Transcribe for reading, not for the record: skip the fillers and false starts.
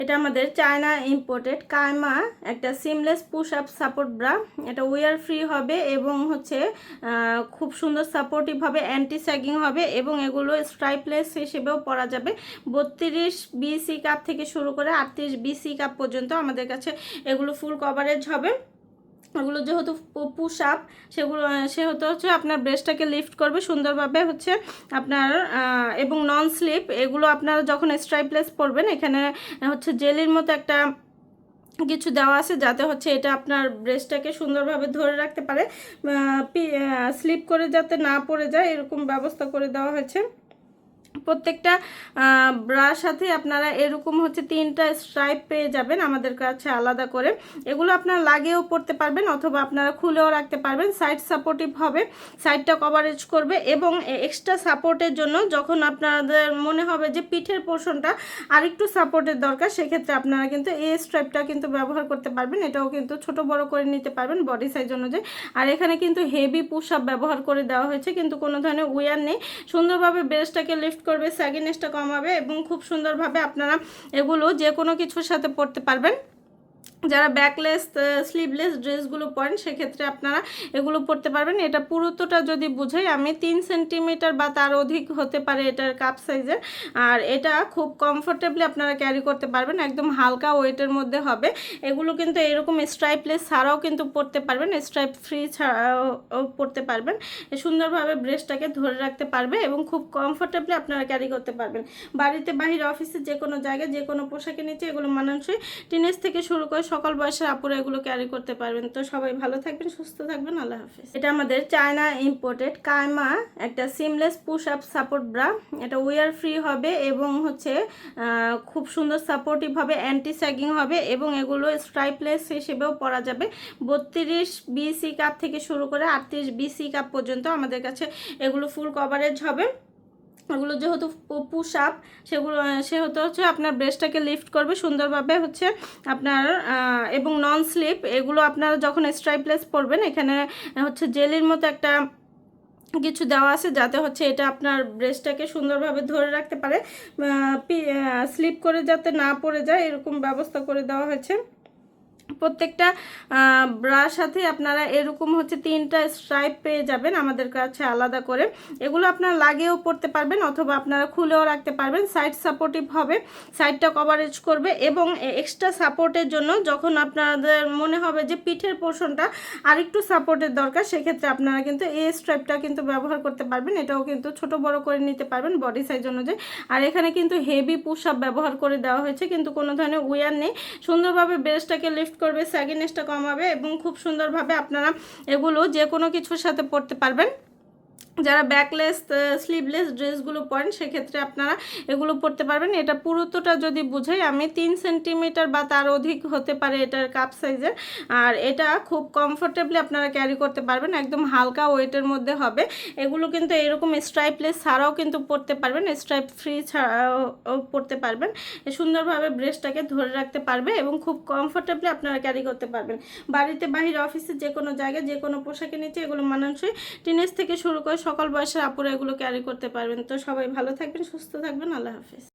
এটা আমাদের China imported কায়মা একটা seamless push up support bra. এটা ওয়্যার ফ্রি হবে এবং খুব সুন্দর সাপোর্টিভ হবে, অ্যান্টি স্যাগিং হবে এবং এগুলো স্ট্রাইপলেস হিসেবেও পরা যাবে। 32 বিসি কাপ থেকে শুরু করে 38 বিসি কাপ পর্যন্ত আমাদের কাছে এগুলো ফুল কভারেজ হবে। এগুলো যেহেতু পুশ আপ সেহেতু আপনার ব্রেস্টটাকে লিফট করবে সুন্দরভাবে আপনার এবং নন স্লিপ। এগুলো আপনারা যখন স্ট্রাইপলেস পরবেন এখানে জেলির মতো একটা কিছু দেওয়া আছে যাতে এটা আপনার ব্রেস্টটাকে সুন্দরভাবে ধরে রাখতে পারে, স্লিপ করে যাতে না পড়ে যায় এরকম ব্যবস্থা করে দেওয়া হয়েছে। প্রত্যেকটা ব্রার সাথে আপনারা এরকম 3টা স্ট্রাইপ পেয়ে যাবেন আমাদের কাছে আলাদা করে। এগুলো আপনারা লাগিয়েও পড়তে পারবেন অথবা আপনারা খুলেও রাখতে পারবেন। সাইড সাপোর্টিভ হবে, সাইডটা কভারেজ করবে এবং এক্সট্রা সাপোর্টের জন্য যখন আপনাদের মনে হবে যে পিঠের পোর্শনটা আরেকটু সাপোর্টের দরকার সেক্ষেত্রে আপনারা কিন্তু এই স্ট্রাইপটা কিন্তু ব্যবহার করতে পারবেন। এটাও কিন্তু ছোট বড় করে নিতে পারবেন বডি সাইজ অনুযায়ী। আর এখানে কিন্তু হেভি পুশ আপ ব্যবহার করে দেওয়া হয়েছে, কিন্তু কোনো ধরনের ওয়্যার নেই। সুন্দরভাবে ব্রেস্টটাকে লিফট করবে, স্যাগিনেসটা কমাবে এবং খুব সুন্দরভাবে আপনারা এগুলো যে কোনো কিছুর সাথে পরতে পারবেন। যারা ব্যাকলেস স্লিভলেস ড্রেসগুলো পরেন সেক্ষেত্রে আপনারা এগুলো পরতে পারবেন। এটা পুরুত্বটা যদি বুঝাই আমি 3 সেন্টিমিটার বা তার অধিক হতে পারে এটার কাপ সাইজের। আর এটা খুব কমফোর্টেবলি আপনারা ক্যারি করতে পারবেন, একদম হালকা ওয়েটের মধ্যে হবে। এগুলো কিন্তু এরকম স্ট্রাইপলেস ছাড়াও কিন্তু পরতে পারবেন, স্ট্রাইপ ফ্রি ছাড়াও পরতে পারবেন। সুন্দরভাবে ব্রেস্টটাকে ধরে রাখতে পারবে এবং খুব কমফোর্টেবলি আপনারা ক্যারি করতে পারবেন। বাড়িতে বাহিরে অফিসে যে কোনো জায়গায় যে কোনো পোশাকের নিচে এগুলো মানানসই। টিনেজ থেকে শুরু করে সকল বয়সের আপুরা এগুলো ক্যারি করতে পারবেন। তো সবাই ভালো থাকবেন, সুস্থ থাকবেন, আল্লাহ হাফেজ। এটা আমাদের চায়না ইম্পোর্টেড কায়মা একটা seamless push up support bra. এটা ওয়্যার ফ্রি হবে এবং খুব সুন্দর সাপোর্টিভ হবে, অ্যান্টি স্যাগিং হবে এবং এগুলো স্ট্রাইপলেস হিসেবেও পরা যাবে। 32 বিসি কাপ থেকে শুরু করে 38 বিসি কাপ পর্যন্ত আমাদের কাছে এগুলো ফুল কভারেজ হবে। এগুলো যেহেতু পুশ আপ সেহেতু আপনার ব্রেস্টটাকে লিফট করবে সুন্দরভাবে আপনার এবং নন স্লিপ। এগুলো আপনারা যখন স্ট্রাইপলেস পরবেন এখানে জেলির মতো একটা কিছু দেওয়া আছে যাতে এটা আপনার ব্রেস্টটাকে সুন্দরভাবে ধরে রাখতে পারে, স্লিপ করে যাতে না পড়ে যায় এরকম ব্যবস্থা করে দেওয়া হয়েছে। প্রত্যেকটা ব্রার সাথে আপনারা এরকম 3টা স্ট্রাইপ পেয়ে যাবেন আমাদের কাছে আলাদা করে। এগুলো আপনারা লাগিয়েও পড়তে পারবেন অথবা আপনারা খুলেও রাখতে পারবেন। সাইড সাপোর্টিভ হবে, সাইডটা কভারেজ করবে এবং এক্সট্রা সাপোর্টের জন্য যখন আপনাদের মনে হবে যে পিঠের পোর্শনটা আরেকটু সাপোর্টের দরকার সেক্ষেত্রে আপনারা কিন্তু এই স্ট্রাইপটা কিন্তু ব্যবহার করতে পারবেন। এটাও কিন্তু ছোট বড় করে নিতে পারবেন বডি সাইজ অনুযায়ী। আর এখানে কিন্তু হেভি পুশ আপ ব্যবহার করে দেওয়া হয়েছে, কিন্তু কোনো ধরনের ওয়্যার নেই। সুন্দরভাবে ব্রেস্টটাকে লিফট করবে, স্যাগিনেসটা কমাবে এবং খুব সুন্দরভাবে আপনারা এগুলো যে কোনো কিছুর সাথে পরতে পারবেন। যারা ব্যাকলেস স্লিভলেস ড্রেসগুলো পরেন সেক্ষেত্রে আপনারা এগুলো পরতে পারবেন। এটা পুরুত্বটা যদি বুঝাই আমি 3 সেন্টিমিটার বা তার অধিক হতে পারে এটার কাপ সাইজের। আর এটা খুব কমফোর্টেবলি আপনারা ক্যারি করতে পারবেন, একদম হালকা ওয়েটের মধ্যে হবে। এগুলো কিন্তু এরকম স্ট্রাইপলেস ছাড়াও কিন্তু পরতে পারবেন, স্ট্রাইপ ফ্রি ছাড়াও পরতে পারবেন। সুন্দরভাবে ব্রেস্টটাকে ধরে রাখতে পারবে এবং খুব কমফোর্টেবলি আপনারা ক্যারি করতে পারবেন। বাড়িতে বাহিরে অফিসে যে কোনো জায়গায় যে কোনো পোশাকের নিচে এগুলো মানানসই। টিনেজ থেকে শুরু করে সকল বয়সের আপুরা এগুলো ক্যারি করতে পারবেন। তো সবাই ভালো থাকবেন, সুস্থ থাকবেন, আল্লাহ হাফেজ।